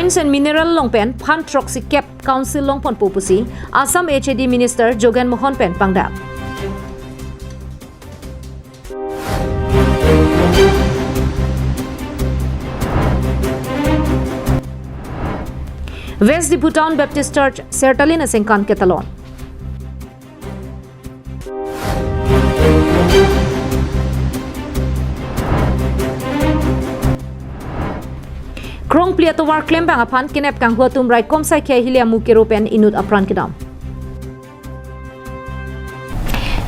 Mines and Mineral Longpen Phan Troxy Cap Council Longpon Pupusi Assam HAD Minister Jogan Mohon Pen Pangda West di Bhutan Baptist Church Sertalina Sengkan Ketalon Krong Pliatowar claim bang apan kinep kang huatum rai komsai khe hilia mukeropen inut apran kidam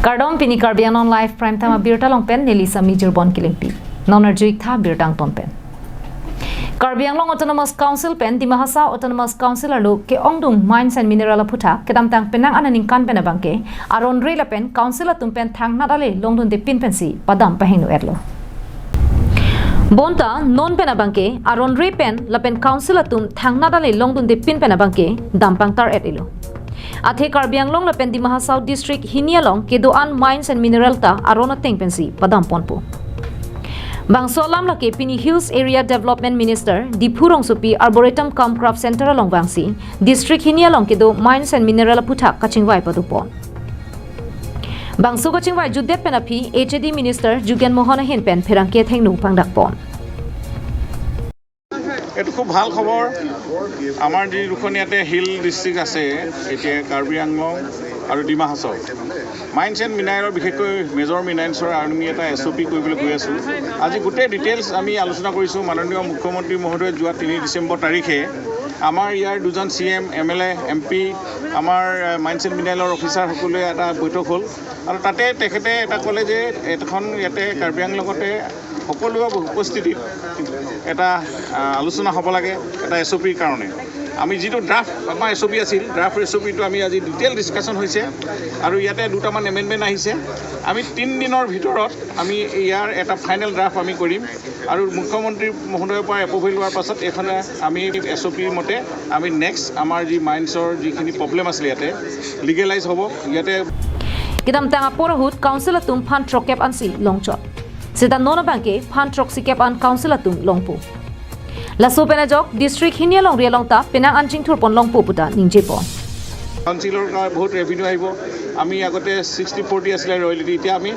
Kardom pini Karbian on live prime time birta longpen Nelisa Major Bon Kilingpi Nonerjik tha birtang tompen Karbian Long Autonomous Council pen di Mahasa Autonomous Council alu ke ongdung Mines and Mineral Putha kedam tang penang ananing kan pen bangke aron rela pen council atum pen thang nadale longdun de pin pensi padam pahinu erlo Bonta non pena bangke aron re pen lapen council atum thangna dale longdun de pin pena bangke dampang tar et ilo athe Karbiang Long lapen di Maha South District Hinialong kedoan Mines and Mineral ta aron ateng pensi padam ponpo Bangso lam lake Pini Hills Area Development Minister Dipurong Supi Arboretum Cum Crop Center along Bangsi District Hinialong kedo Mines and Mineral putha kachingwai padupon Bangso kachingwai judet penapi HAD Minister Jogan Mohon Hin pen pherangke thengnu pangdak pon এটো খুব ভাল খবৰ আমাৰ যি দুখনিয়াতে hill district আছে এতিয়া কাৰ্বি আংলং আৰু Dima Hasao mines and মিনাৰেলৰ বিশেষকৈ মেজৰ মিনাৰেলছৰ আমি এটা SOP কৰিবলৈ গৈ আছোঁ আজি গোটেই ডিটেইলছ আমি আলোচনা কৰিছোঁ মাননীয় মুখ্যমন্ত্ৰী মহোদয় যোৱা 3 ডিচেম্বৰ তাৰিখে আমাৰ ইয়াৰ দুজন CM MLA MP আমাৰ মাইন্স এণ্ড মিনাৰেলৰ অফিচাৰ সকলোৱে এটা বৈঠক হ'ল আৰু তাতে তেখেতে এটা ক'লে যে এখন ইয়াতে কাৰ্বি আংলঙতে সকলো উপস্থিতিত এটা আলোচনা হ'ব লাগে এটা SOPৰ কাৰণে আমি যেটো ড্ৰাফট আমাৰ SOP আছিল ড্ৰাফট SOPটো আমি আজি ডিটেইল ডিসকাশন হৈছে আৰু ইয়াতে দুটামান এমেন্ডমেন্ট আহিছে আমি 3 দিনৰ ভিতৰত আমি ইয়াৰ এটা ফাইনেল ড্ৰাফট আমি কৰিম আৰু মুখ্যমন্ত্ৰী মহোদয়ৰ পৰা এপ্ৰুভেল হোৱাৰ পাছত এখন আমি SOP মতে আমি নেক্সট আমাৰ যি মাইন্সৰ যিখিনি প্ৰবলেম আছিল ইয়াতে লিগেলাইজ হ'ব ইয়াতে Kidam tanga porahut council atum Phan Trokep ansi longchot Sita nona bangke Phan Troxy Cap an council atum longpu Laso penajok district Hinialong rialong ta penang anjing thurpon longpu puta ningjepon কাউন্সিলৰ বহুত revenue আহিব আমি আগতে 60-40 আছিল ৰয়্যালিটি এতিয়া আমি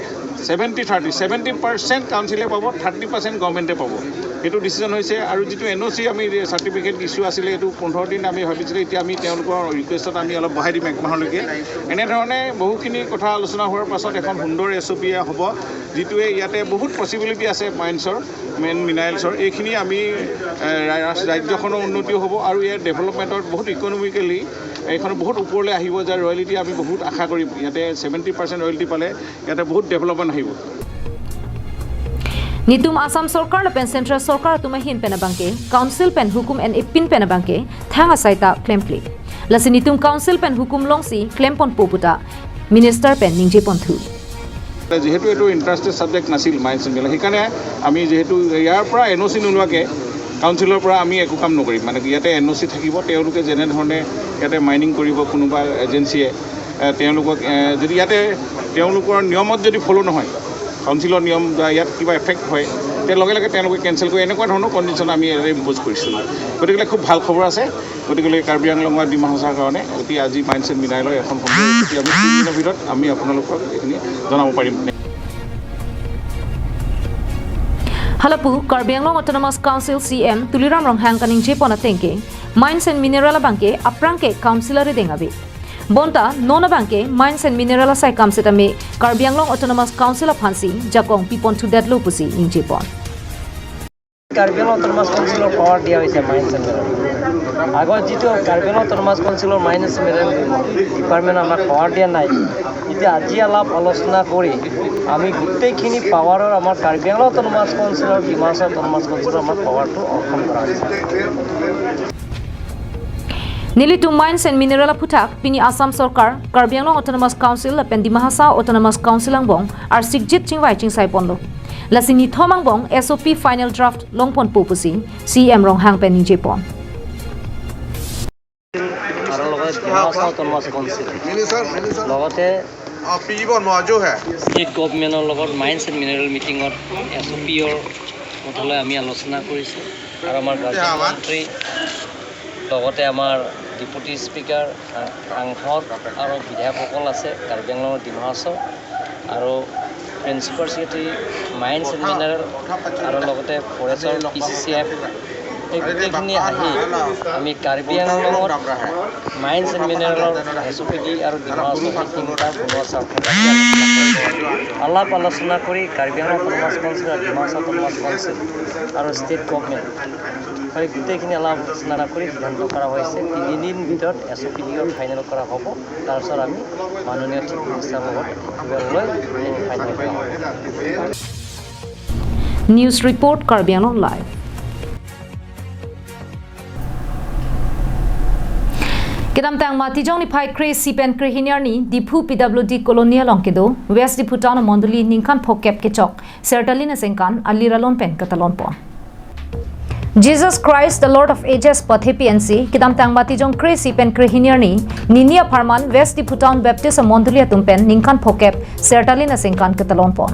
70-30 70% কাউন্সিলে পাব 30% গভৰ্ণমেণ্টে পাব এটো ডিসিজন হৈছে আৰু যেটো NOC আমি সাৰ্টিফিকেট ইস্যু আছিল এটো 15 দিন আমি ভাবিছিলো এতিয়া আমি তেওঁলোকৰ ৰিকুৱেষ্টত আমি অলপ বহাই দিম এক মাহলৈকে এনে ধৰণে বহুখিনি কথা আলোচনা হোৱাৰ পাছত এখন সুন্দৰ SOP হ'ব যেটোৱে ইয়াতে বহুত পসিবিলিটি আছে মাইন্সৰ মেন মিনাৰেলছৰ এইখিনি আমি ৰাজ্যখনৰ উন্নতি হ'ব আৰু ইয়াৰ ডেভেলপমেন্টত বহুত ইকোনমিক্যালি এইখন বহুত ওপৰলৈ আহিব যে ৰয়্যালিটি আমি বহুত আশা কৰিম ইয়াতে 70% ৰয়্যালিটি পালে ইয়াতে বহুত ডেভেলপমেন্ট আহিব Nitum Assam Sarkar lapen Central Sarkar tumahin penabangke Council pen hukum and ipin penabangke thanga saita claim play lasi nitum Council pen hukum longsi claim pon poputa Minister pen ningje pon thu যেহেতু এটো interested subject নাছিল mines মিল সেইকাৰণে আমি যেহেতু ইয়াৰ পৰা NOC নোলোৱাকে কাউন্সিলৰ পৰা আমি একো কাম নকৰিম মানে ইয়াতে NOC থাকিব তেওঁলোকে যেনে ধৰণে ইয়াতে মাইনিং কৰিব কোনোবা এজেন্সিয়ে তেওঁলোকক যদি ইয়াতে তেওঁলোকৰ নিয়মত যদি ফলো নহয় কাউন্সিলৰ নিয়ম ইয়াত কিবা এফেক্ট হয় তে লগে লগে তেওঁলোকে কেনসেল কৰি এনেকুৱা ধৰণৰ কন্ডিশন আমি ইম্পোজ কৰিছোঁ গতিকে খুব ভাল খবৰ আছে গতিকে কাৰ্বি আংলং আৰু ডিমা হাছাওৰ কাৰণে অতি আজি মাইন্স এণ্ড মিনাৰেলৰ এখন খবৰ আমি 3 দিনৰ ভিতৰত আমি আপোনালোকক এইখিনি জনাব পাৰিম Halapu Karbiang Long Autonomous Council CM Tuliram Ronghang kaning jepona tengke Mines and Mineral bangke aprangke councilor dengabe Bonta nona bangke Mines and Mineral sai kamsetame Karbiang Long Autonomous Council phansi jakong pipon to deadlo pusi ning jepon Karbiang Autonomous Council power dia hoise Mines and Mineral আগত যেটো Karbiang Autonomous Council Mines and Mineral department আমাৰ power দিয়া নাই এতিয়া আজি অলপ আলোচনা কৰি আমি গোটেইখিনি পাৱাৰৰ আমাৰ Karbiang Autonomous Council Dima Hasao Autonomous Council আমাৰ পাৱাৰটো অৰ্পণ কৰা হৈছে Nilitum Mines and Mineral Putak Pini Assam Sarkar Karbiang Long Autonomous Council lapen di Maha South Autonomous Council angbong ar sigjit chingwai chingsai ponlo lasini thomangbong SOP final draft longpon popusi CM Ronghang pen ninjepon আৰু লগত Dima Hasao Autonomous Council লগতে पीबन मौजू है state गवर्नमेंटर লগত mines and mineral মিটিঙত SOPৰ কথালৈ আমি আলোচনা কৰিছোঁ আৰু আমাৰ গাঁৱৰ মন্ত্ৰী 3 ডিচেম্বৰ 2023 তাৰিখে আমি SOP ৰ এখন ড্ৰাফ্ট আমি 3 দিনৰ ভিতৰত আমি ফাইনেল ড্ৰাফ্ট লগতে আমাৰ ডেপুটি স্পিকাৰ সাংসদ আৰু বিধায়কসকল আছে কাৰ্বি আংলঙৰ ডিমা হাছাও আৰু principal secretary mines and mineral আৰু লগতে ফৰেষ্টৰ PCCF এই গোটেইখিনি আহি আমি কাৰ্বি আংলঙত মাইন্স এণ্ড মিনাৰেলৰ SOPD আৰু ডিমা হাছাও তিনিটা বনোৱা স্বাৰ্থত আলাপ আলোচনা কৰি কাৰ্বি আংলং অট'নমাছ কাউন্সিল আৰু ডিমা হাছাও অট'নমাছ কাউন্সিল আৰু ষ্টেট গভৰ্ণমেণ্ট হয় গোটেইখিনি আলাপ আলোচনা কৰি সিদ্ধান্ত কৰা হৈছে 3 দিন ভিতৰত SOPD ফাইনেল কৰা হ'ব তাৰপিছত আমি মাননীয় চিফ মিনিষ্টাৰৰ লগত লৈ ফাইনেল কৰা হ'ব news report Karbi Anglong live Kedam tang mati jong ni phai kre sipen kre hiniar ni dipu PWD colonial longkedo West Dipu town monduli ningkan phokep ke chok sertalina sengkan aliralon pen katalon po Jesus Christ the Lord of Ages pathe PNC kedam tang mati jong kre sipen kre hiniar ni ninia farman West Dipu town Baptist monduli atumpen ningkan phokep sertalina sengkan katalon po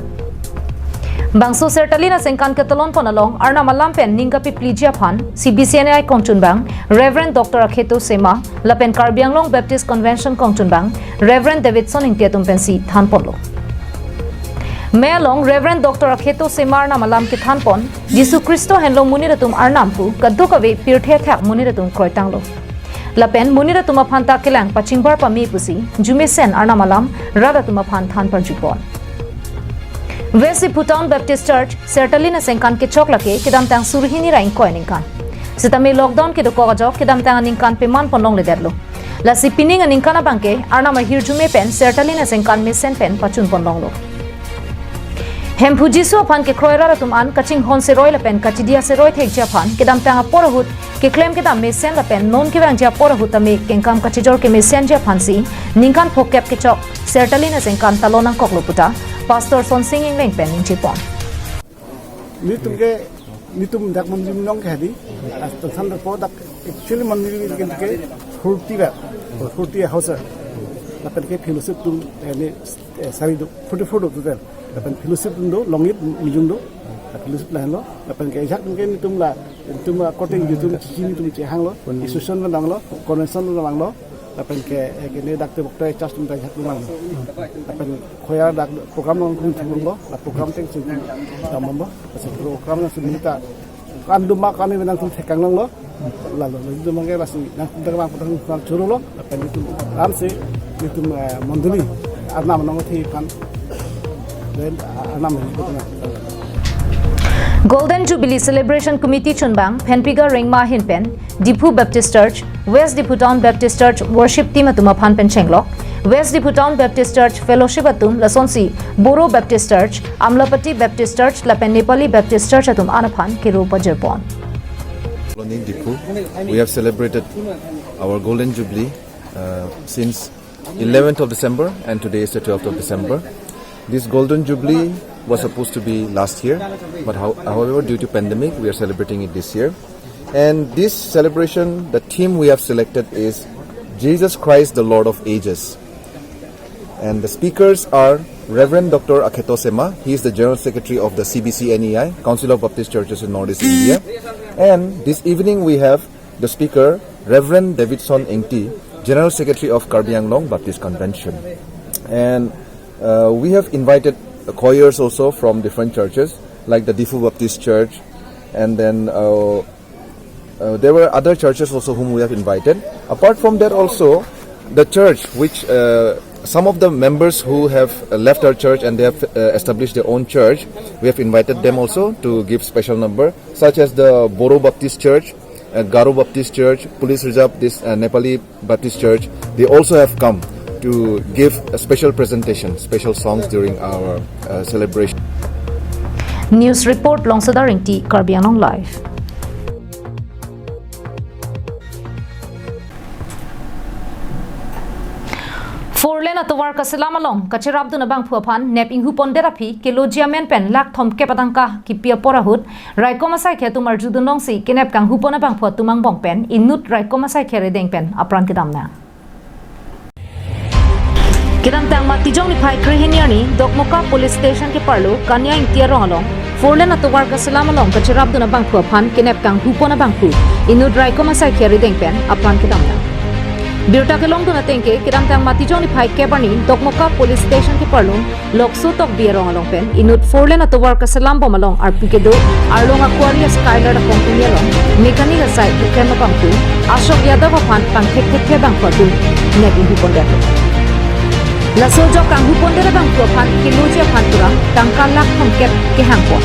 Bangso sertalina sengkan ketelon ponalong arna malam pen ningka pi plijia phan CBCNI kongchun bang Reverend Dr. Akheto Sema lapen Karbi Anglong Baptist Convention kongchun bang Reverend Davidson ingtiatum pensi than ponlo Mealong Reverend Dr. Akheto Sema arna malam ke than pon Jisu Kristo henlong muniratum arnampu kadukave pirthe thak muniratum kroitanglo lapen muniratum phanta kelang pachingbar pami pusi jumesen arna malam radatuma phan than par jupon West Dipu Town Baptist Church sertalina sengkan ke choklake kedam tang surhini rain koiningkan sitame lockdown ke doko gajok kedam tang ningkan peman ponlong le derlo la sipining ningkana bangke arna ma hirjume pen sertalina sengkan mesen pen pachun ponlong lo hempu jisu phan ke kroira ratum an kaching hon se roi la pen kachidia se roi thek ja phan kedam tang porahut ke claim kedam mesen la pen non ke bang ja porahut ame kenkam kachijor ke mesen ja phansi ningkan phokep ke chok sertalina sengkan talonang koklo puta Pastor Son Singing Leng Pen Chipon. Nitum dak manjum nong khadi astan san ko dak actually manjum ke furti house lapan ke fellowship tum ne sari do photo do del lapan fellowship do longit mijung do fellowship la lo lapan ke jak ke nitum koting nitum chichi nitum che hang lo institution la dang lo convention la dang lo lapan ke ne dak te bokte chas tum ta jak lang lapan khoya dak program nong kum thum lo la program teng sin tamam lo program na sunita kan duma kan ni nang tum thekang long lo la lo du mangge basi nang dak bang potang churu lo lapan itu ram se itu monduli arnam nong thi kan then arnam ni potang Golden Jubilee Celebration Committee Chunbang, Penpiga Ringma Hinpen, Dipu Baptist Church, West Dipu Town Baptist Church Worship Team Atuma Phan Pen Chenglok, West Dipu Town Baptist Church Fellowship Atum Lasonsi, Boro Baptist Church, Amlapati Baptist Church, Lapen Nepali Baptist Church Atum Anaphan Kirupa Jerpon. Dipu, we have celebrated our Golden Jubilee since 11th of December and today is the 12th of December. This Golden Jubilee was supposed to be last year, but however, due to pandemic, we are celebrating it this year. And this celebration, the theme we have selected is Jesus Christ, the Lord of Ages. And the speakers are Reverend Dr. Akheto Sema. He is the General Secretary of the CBCNEI, Council of Baptist Churches in Northeast India. And this evening we have the speaker, Reverend Davidson Engti, General Secretary of Karbi Anglong Baptist Convention. And we have invited choirs also from different churches like the Difu Baptist Church, and then there were other churches also whom we have invited. Apart from that also, the church which some of the members who have left our church and they have established their own church, we have invited them also to give special number, such as the Boro Baptist Church, Garo Baptist Church, Police Reserve, this Nepali Baptist Church. They also have come to give a special presentation, special songs during our celebration. News report Longsadar Ringti Karbi Anglong Live. Forlen atawar kasalam along kachirab du nabang phuaphan nep inghu ponderapi kelogia men pen lak thom ke patangka kipia porahut raikoma sai khe tumar judunong si kenep kang hupona bang phua tumang bong pen inut raikoma sai khe redeng pen apran kedamna Kedam tang mati jong ni phai krehiniani dokmoka police station ke parlo kanya ingtia rong along 4 lane atowar ka salam along ka charap duna bang khu phan kinep kang hupona bang khu inu dry ko masai kheri deng pen apan kidam na birta ke long duna tengke kidam tang mati jong ni phai ke bani dokmoka police station ke parlung loksu tok bierong along pen inut 4 lane atowar ka salam bom along rp ke do arlong aquarius skyler company along mechanic asai bukema bang khu ashok yadav phan pang khek bang khu du nebi hupon da laso jo kang hupon dera bang khu phan kiloje phan pura tangka lak khom kep ke hangpo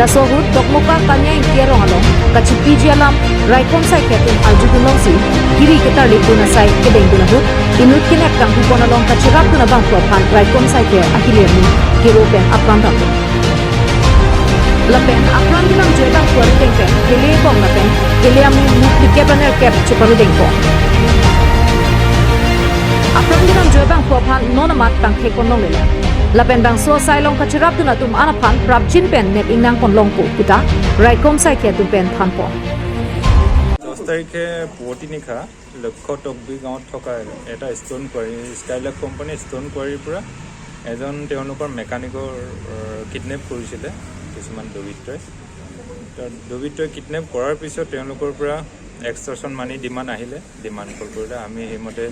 laso hut dokmoka kanya intia rong along kachipi jialam raikom sai ketin arju dunong si kiri ketar le duna sai kedeng duna hut inut kinep kang hupon along kachirap duna bang khu phan raikom sai ke akiler ni kiropen apram da lapen apram dinang joy bang khu ring pen kele bong lapen kele amu mukli ke baner kep chuparu deng ko apram dinang joy bang khu phan nonamat tang the kon long le lapen bang so sai long kachirap duna tum anaphan prabjin pen net ingnang kon long ko kuta raikom sai ke tu pen phan po 10 তাৰিখে পুৱতি নিশা লক্ষ্য টকবি গাঁৱত থকা এটা stone কোৱাৰী Skylark company stone কোৱাৰীৰ পৰা এজন তেওঁলোকৰ মেকানিকৰ কিডনেপ কৰিছিলে কিছুমান দুৰ্বৃত্তই কিডনেপ কৰাৰ পিছত তেওঁলোকৰ পৰা এক্সটৰ্চন মানি ডিমাণ্ড আহিলে ডিমাণ্ড কল কৰিলে আমি সেইমতে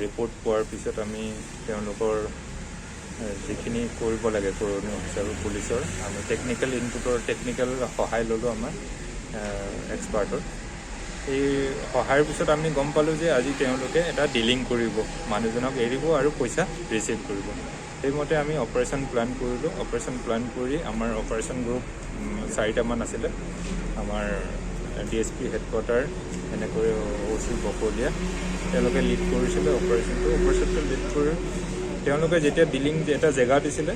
ৰিপৰ্ট পোৱাৰ পিছত আমি তেওঁলোকৰ যিখিনি কৰিব লাগে কৰণীয় হিচাপে পুলিচৰ আমি টেকনিকেল সহায় ল'লোঁ আমাৰ এক্সপাৰ্টৰ এই সহায়ৰ পিছত আমি গম পালোঁ যে আজি তেওঁলোকে এটা ডিলিং কৰিব মানুহজনক এৰিব আৰু পইচা ৰিচিভ কৰিব সেইমতে আমি অপাৰেশ্যন প্লান কৰিলোঁ অপাৰেশ্যন প্লান কৰি আমাৰ অপাৰেশ্যন গ্ৰুপ 4টামান আছিলে আমাৰ DSP হেডকোৱাৰ্টাৰ এনেকৈ OC বকলীয়া তেওঁলোকে লিড কৰিছিলে অপাৰেশ্যনটো লিড কৰি তেওঁলোকে যেতিয়া ডিলিং এটা জেগা দিছিলে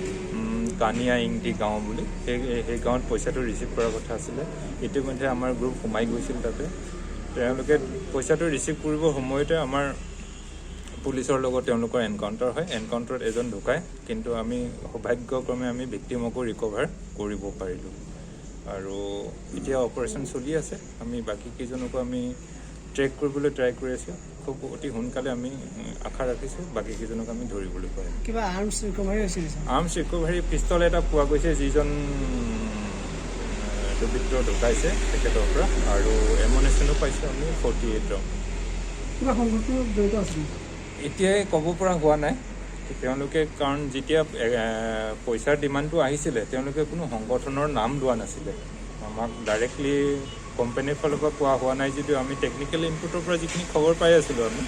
কানিয়া ইংটি গাঁও বুলি সেই গাঁৱত পইচাটো ৰিচিভ কৰাৰ কথা আছিলে ইতিমধ্যে আমাৰ গ্ৰুপ সোমাই গৈছিল তাতে তেওঁলোকে পইচাটো ৰিচিভ কৰিবৰ সময়তে আমাৰ পুলিচৰ লগত তেওঁলোকৰ এনকাউণ্টাৰ হয় এনকাউণ্টাৰত এজন ঢুকায় কিন্তু আমি সৌভাগ্যক্ৰমে আমি ভিক্টিমকো ৰিকভাৰ কৰিব পাৰিলোঁ আৰু এতিয়া অপাৰেশ্যন চলি আছে আমি বাকী কেইজনকো আমি ট্ৰেক কৰিবলৈ ট্ৰাই কৰি আছোঁ খুব অতি সোনকালে আমি আশা ৰাখিছোঁ বাকী কেইজনক আমি ধৰিবলৈ পাৰিম কিবা আৰ্মছ ৰিকভাৰী হৈছিল আৰ্মছ ৰিকভাৰী পিষ্টল এটা পোৱা গৈছে যিজন দুৰ্বৃত্ত ঢুকাইছে তেখেতৰ পৰা আৰু এমুনেশ্যনো পাইছোঁ আমি 48 ৰাউণ্ড কিবা সংগঠন জড়িত আছিল এতিয়াই ক'ব পৰা হোৱা নাই তেওঁলোকে কাৰণ যেতিয়া পইচাৰ ডিমাণ্ডটো আহিছিলে তেওঁলোকে কোনো সংগঠনৰ নাম লোৱা নাছিলে আমাক ডাইৰেক্টলি কোম্পানীৰ ফালৰ পৰা কোৱা হোৱা নাই যদিও আমি টেকনিকেল ইনপুটৰ পৰা যিখিনি খবৰ পাই আছিলোঁ আমি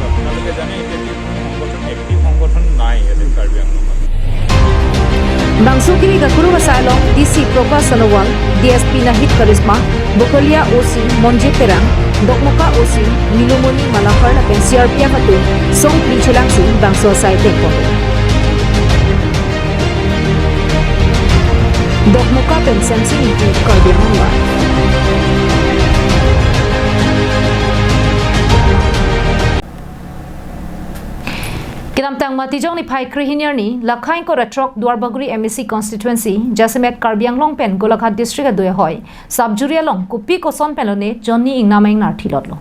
আপোনালোকে জানে এতিয়া সংগঠন এক্টিভ সংগঠন নাই ইয়াতে Karbi আংলঙত Bangsukiri Gakuru Wasailong, DC Propa Sanowal, DSP Nahid Karisma, Bokolia OC, Monje Terang, Dokmoka OC, Milumoni Malakar na CRPF atu, Song Plichelang Sing, Bangso Sai Tekpo. Dokmoka pen sensing iti Karbi Angla. Kinamtang matijong ni Pai Krihinyar ni Lakhain ko Ratrok Dwarbaguri MEC constituency Jasimet Karbi Anglong pen Golaghat district adoy hoy subjury along kupi koson pelone Johnny Ingnameng nar thilotlo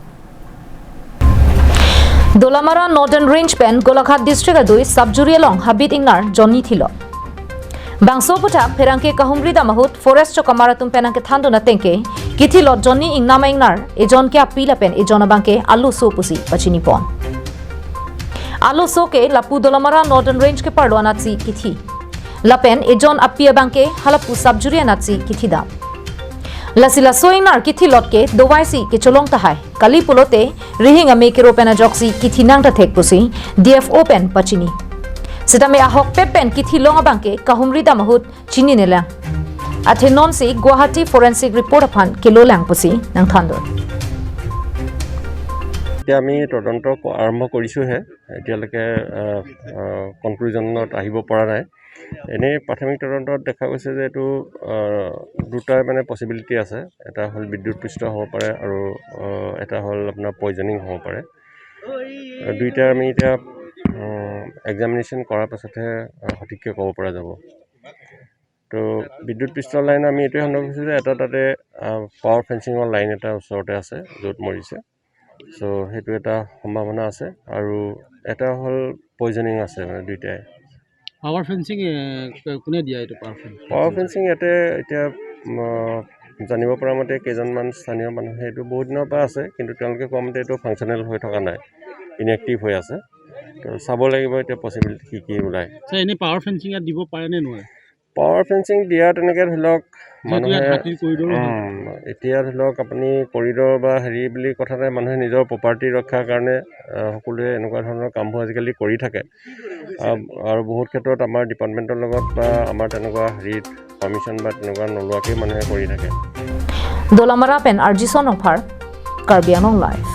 Dolamara Northern Range pen Golaghat district adoy subjury along Habit Ingnar Johnny thilot Bangso putak perangke kahumri damahut forest chokamaratum penangke thando na tengke kithilot Johnny Ingnameng nar ejon ke apila pen ejon abangke alu so pusi pachini pon Alo soke lapu Dolamara Northern Range ke parlo anatsi kithi. Lapen ejon apia bangke halapu subjury anatsi kithi dam. Lasila soinar kithi lotke dowaisi ke cholong tahai. Kali pulote rihing ame ke ropena joksi kithi nang ta thek pusi DF open pachini. Sitame ahok pepen kithi longa bangke kahumri damahut chini nelang. Athe non si Guwahati forensic report aphan kilo lang pusi nang thandor. এতিয়া আমি তদন্ত আৰম্ভ কৰিছোঁহে এতিয়ালৈকে কনক্লুজনত আহিব পৰা নাই এনেই প্ৰাথমিক তদন্তত দেখা গৈছে যে এইটো দুটা মানে পচিবিলিটি আছে এটা হ'ল বিদ্যুৎপৃষ্ট হ'ব পাৰে আৰু এটা হ'ল আপোনাৰ পয়জনিং হ'ব পাৰে দুইটা আমি এতিয়া এক্সামিনেশ্যন কৰাৰ পাছতহে সঠিককৈ ক'ব পৰা যাব তো বিদ্যুৎপৃষ্ট লাইন আমি এইটোৱে সন্দেহ কৰিছোঁ যে এটা তাতে পাৱাৰ ফেঞ্চিঙৰ লাইন এটা ওচৰতে আছে য'ত মৰিছে চ' সেইটো এটা সম্ভাৱনা আছে আৰু এটা হ'ল পয়জনিং আছে মানে দুইটাই পাৱাৰ ফেন্সিং কোনে দিয়া এইটো পাৱাৰ ফেন্সিং ইয়াতে এতিয়া জানিব পৰা মতে কেইজনমান স্থানীয় মানুহে এইটো বহুত দিনৰ পৰা আছে কিন্তু তেওঁলোকে কোৱা মতে এইটো ফাংচনেল হৈ থকা নাই ইনএক্টিভ হৈ আছে তো চাব লাগিব এতিয়া পচিবিলিটি কি ওলায় এনেই পাৱাৰ ফেন্সিং ইয়াত দিব পাৰে নে নোৱাৰে পাৱাৰ ফেন্সিং দিয়া তেনেকৈ ধৰি লওক মানুহে এতিয়া ধৰি লওক আপুনি কৰিডৰ বা হেৰি বুলি কথা নাই মানুহে নিজৰ প্ৰপাৰ্টি ৰক্ষাৰ কাৰণে সকলোৱে এনেকুৱা ধৰণৰ কামবোৰ আজিকালি কৰি থাকে আৰু বহুত ক্ষেত্ৰত আমাৰ ডিপাৰ্টমেণ্টৰ লগত বা আমাৰ তেনেকুৱা হেৰিত পাৰ্মিশ্যন বা তেনেকুৱা নোলোৱাকেই মানুহে কৰি থাকে দোলামাৰা পেন আৰজি চনফাৰ Karbi Anglong live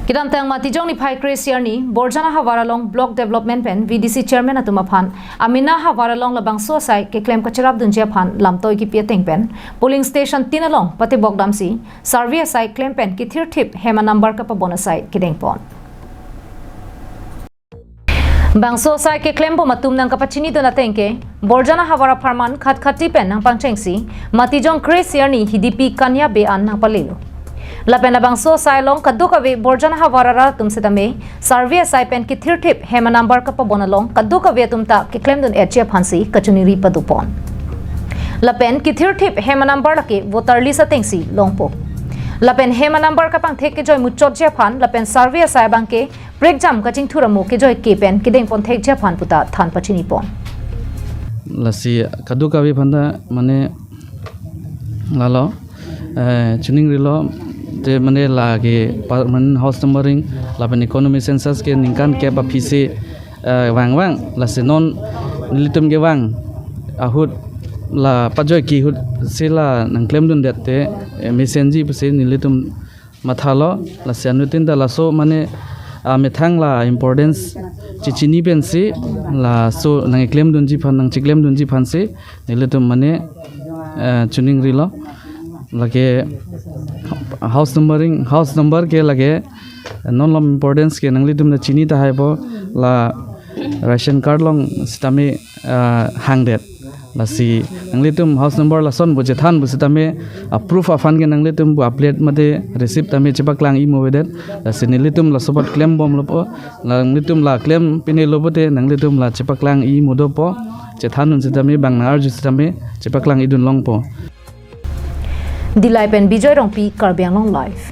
Kidantang matijong ni Pai Kresiarni Borjana Hawaralong Block Development Pen VDC Chairman Atumaphan Amina Hawaralong labang suasai ke claim kacharab dunjia phan lamtoi ki pieteng pen polling station tinalong pati bogdamsi survey asai claim pen ki thir thip hema number ka pa bonasai kideng pon Bangso sai ke claim bo matum nang kapachini do natengke Borjana Hawara Farman khat khati pen nang pangchengsi matijong Kresiarni hidipi kanya be an nang palelo Lapen labang so sai long kaddu kawe Borjana Hawarara tumse tame survey sai pen ki thir thip hema number ka pa bonalong kaddu kawe tumta ki claim dun etche phansi kachuni ri padupon Lapen ki thir thip hema number lake voter list atengsi longpo Lapen hema number ka pang thek ke joy muchot je phan lapen survey sai bang ke break jam kaching thuramo ke joy ke pen ki deng pon thek je phan puta than pachini pon lasi kaddu kawe phanda mane lalo chuning rilo te mane lage permanent house numbering lapen economy census ke ningkan ke ba phise wang lase non nilitum ge wang ahut la pajoy ki hut sila nang claim dun dette mesenji pse nilitum mathalo lase anutin da laso mane methang la importance chichini pensi la so nang claim dun ji phan nang claim dun ji phan se nilitum mane chuning rilo lage house number ke lage non lom importance ke nangli tum na chini ta haibo la ration card long stame hangdet la si nangli tum house number la son buje than buse tame proof afan ke nangli tum bu update mate receipt tame chepaklang I movedet la si nangli tum la sobat claim bom lopo la nangli tum la claim pine lobote nangli tum la chepaklang I modopo che thanun se tame bang na arju se tame chepaklang idun longpo Dilai pen Bijoy Rongpi Karbi Anglong Live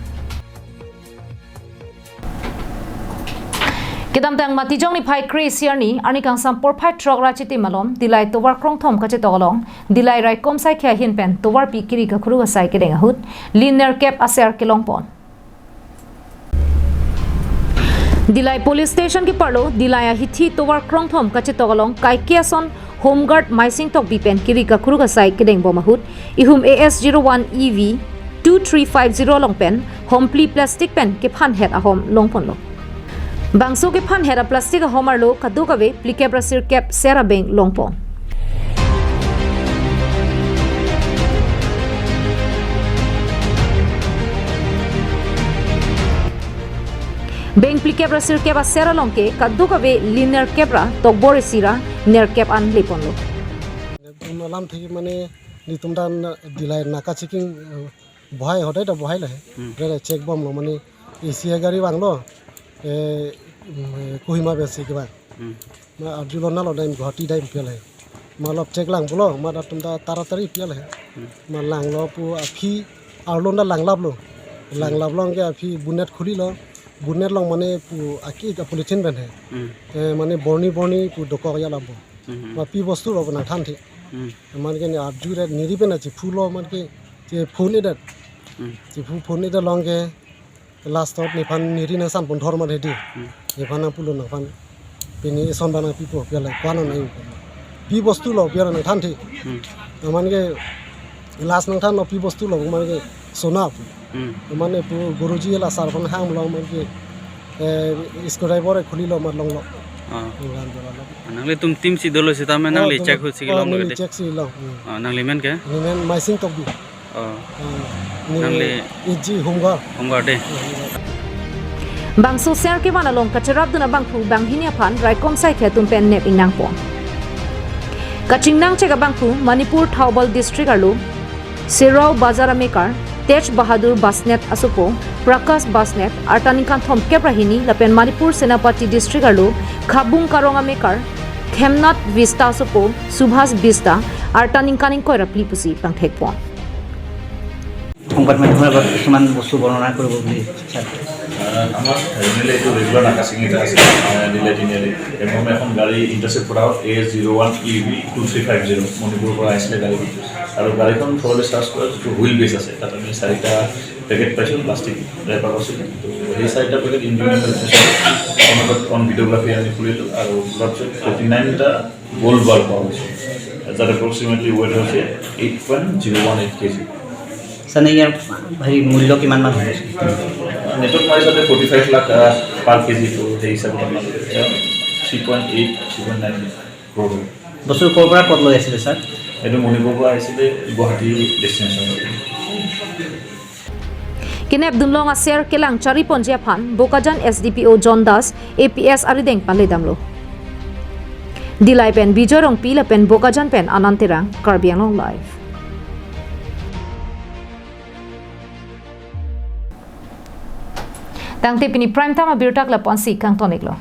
Kidamtang matijong ni Pai Kresiarni ani kang sampor phai truck ra chiti malom dilai towar krong thom kache tolong dilai rai kom sai khya hin pen towar pi kiri ka khuru sai ke deng hut linear cap aser kelong pon Dilai police station ki parlo dilai hithi towar krong thom kache tolong kai kiason Home Guard Maising Tok Bipen Kiri ka Kuru ka Sai Kideng Bomahut Ihum AS01 EV 2350 long pen Hompli plastic pen ke phan het a hom long pon lo Bangso ke phan het a plastic a homar lo kadu ka ve plikep rasir cap sera bank long pon Bank plikep rasir keba sera longke kaddu ka ve linear kebra tokbore sira ner kep an lepon lo alam thiki mane nitum dan dilai naka checking bhai hodai da bhai la he check bom lo mane esia gari bang lo kohima besi ke bang ma abdullah na lo daim ghati daim pel he ma lop check lang bolo ma da tum da taratari pel he ma lang lo pu aphi arlon da lang lab long ke aphi bunet khuli lo bunet long mane pu aki ka politin ben he mane borni pu doko ya labo ma pi bostu ro na than thi man ke ni arju re niri pe na chi phulo man ke che phone edat chi phone edat long ke last thought ni phan niri na san pon thor man he di ni phan na pulo na phan pe ni son bana pi po pe la kwan na pi bostu lo pe na than thi man ke last nang than no pi bostu lo man ke sona মানে গুরুজি এলা সারফন হাম লো মানে screwdriver খুলি লো মার লং লো নাংলে তুম টিম সি দলো সে তামে নাংলে চেক হইছে কি লং গদে চেক সি লো নাংলে মেন কে মেন মাইসিং টকবি নাংলে ইজি হোমগার্ড দে Bangso ser ke mana long kacharab duna bangphu banghinia phan raikom sai khe tum pen nep inang pon Kachingnang chega bangphu Manipur Thaubal district alu Sirao Bazar Amekar, Tej Bahadur Basnet Asupo, Prakash Basnet, Artanikan Thom Keprahini, Lapen Manipur Senapati District Arlo, Khabung Karong Amekar, Khemnat Vista Asupo, Subhas Vista, Artaninkaning Koira Plipusi, Pangthekpon. সংবাদ মাধ্যমৰ আগত কিছুমান বস্তু বৰ্ণনা কৰিব বুলি আমাৰ relay একটু ৰেগুলাৰ নাকাশিং এটা আছে ৰিলে দিনেলে এবং এখন গাড়ি ইন্টাৰসেপ্ট কৰা A01EV2350 মণিপুৰ পৰা আসলে গাড়ি আৰু গাড়ীখন থৰলে চাৰ্জ কৰা যিটো হুইল বেস আছে তাত আমি 4টা পেকেট পাইছোঁ প্লাষ্টিক ৰেপাৰ আছিল তো এই 4টা পেকেট ইন্ডিভিজুৱেল অন ভিডিওগ্ৰাফি আমি কৰিলোঁ আৰু তাৰপিছত 49টা গোল্ড বাৰ পোৱা হৈছে যাৰ এপ্ৰক্সিমেটলি ৱেট হৈছে 8.018 kg সানে ইয়াৰ ভাই মূল্য কিমান মান হৈছে নেটৱৰ্ক প্ৰাইচতে 45 লাখ পাৰ কেজি তো সেই হিচাপত আমাৰ 3.9 ক্ৰোৰ বছৰ ক'ৰ পৰা ক'ত লৈ আছিলে স্যাৰ এইটো মণিপুৰৰ পৰা আহিছিলে Guwahati destination Kinep Dunlong Aser Kelang Chari Ponjia Phan, Bokajan SDPO John Das, APS Arideng Paledamlo. Dilai Pen Bijorong Pila Pen Bokajan Pen Anantirang, Karbi Anglong Live. Tang Tepini Prime Time Abirtak Laponsi Kang Toniklo.